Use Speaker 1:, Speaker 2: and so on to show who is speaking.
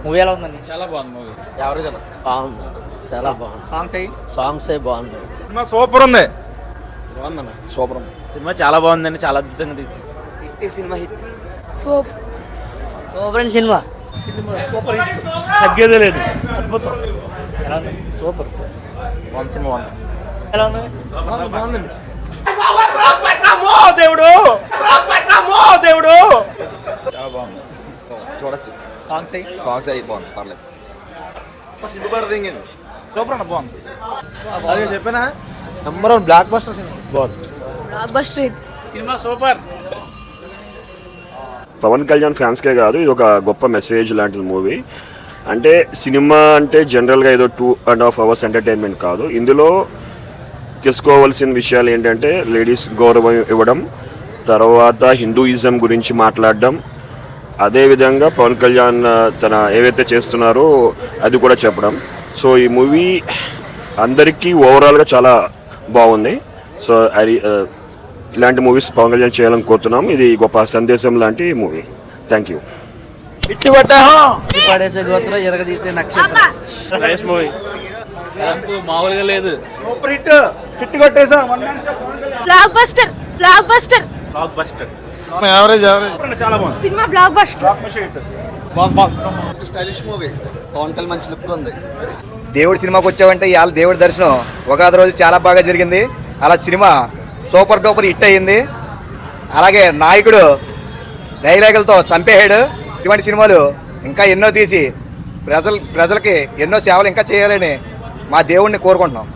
Speaker 1: Movie ఎలా ఉందండి?
Speaker 2: చాలా బాగుంది మూవీ.
Speaker 1: యావరేజ్ ఎలా?
Speaker 3: బాగుంది, చాలా బాగుంది. సాంగ్స్ బాగున్నాయి.
Speaker 2: సినిమా సూపర్ ఉంది.
Speaker 1: బాగుందన్న, సూపర్ ఉంది.
Speaker 2: సినిమా చాలా బాగుందండి, చాలా అద్భుతంగా తీసింది.
Speaker 1: Hit cinema, hit.
Speaker 3: సూపర్ అండి సినిమా.
Speaker 1: సూపర్ హిట్, తగ్గేదే లేదు. అద్భుతం. ఎలా ఉంది? సూపర్.
Speaker 2: బాగుంది సినిమా, బాగుంది.
Speaker 1: ఎలా ఉంది? బాగుందండి.
Speaker 2: దేవుడు దేవుడు
Speaker 4: చాలా బాగుంది, చూడొచ్చు.
Speaker 1: సాంగ్స్
Speaker 4: సాంగ్స్ అయి బాగుంది, పర్లేదు.
Speaker 1: సూపర్ అన్న, బాగుంది. అదే చెప్పానా, నెంబర్ 1 బ్లాక్ బస్టర్ సినిమా. బాగుంది.
Speaker 5: Blockbuster hit.
Speaker 2: Cinema super.
Speaker 6: Pawan Kalyan ఫ్యాన్స్కే కాదు, ఇది ఒక గొప్ప మెసేజ్ లాంటి మూవీ. అంటే సినిమా అంటే జనరల్గా ఏదో 2.5 hours ఎంటర్టైన్మెంట్ కాదు. ఇందులో తెలుసుకోవాల్సిన విషయాలు ఏంటంటే లేడీస్ గౌరవం ఇవ్వడం, తర్వాత హిందూయిజం గురించి మాట్లాడడం, అదేవిధంగా పవన్ కళ్యాణ్ తన ఏవైతే చేస్తున్నారో అది కూడా చెప్పడం. సో ఈ మూవీ అందరికీ ఓవరాల్గా చాలా బాగుంది. సో అది ఇలాంటి మూవీస్ పవన్ కళ్యాణ్ చేయాలని కోరుతున్నాం. ఇది గొప్ప సందేశం లాంటి మూవీ. Thank you.
Speaker 1: పడేసే గోత్రం ఎరగదీసే నక్షత్రం.
Speaker 2: నైస్ మూవీ, మామూలుగా లేదు.
Speaker 1: సూపర్ హిట్, హిట్ కొట్టేసా.
Speaker 5: Blockbuster. Blockbuster.
Speaker 1: Blockbuster. Average చాలా బాగుంది
Speaker 5: cinema. Blockbuster.
Speaker 4: Stylish movie, Pawan Kalyan మంచి లుక్ ఉంది.
Speaker 7: దేవుడి సినిమాకి వచ్చామంటే ఇవాళ దేవుడి దర్శనం ఉగాది రోజు చాలా బాగా జరిగింది. అలా సినిమా సూపర్ డూపర్ హిట్ అయ్యింది. అలాగే నాయకుడు డైలాగులతో చంపేశాడు. ఇటువంటి సినిమాలు ఇంకా ఎన్నో తీసి ప్రజలకి ఎన్నో సేవలు ఇంకా చేయాలని మా దేవుడిని కోరుకుంటున్నాం.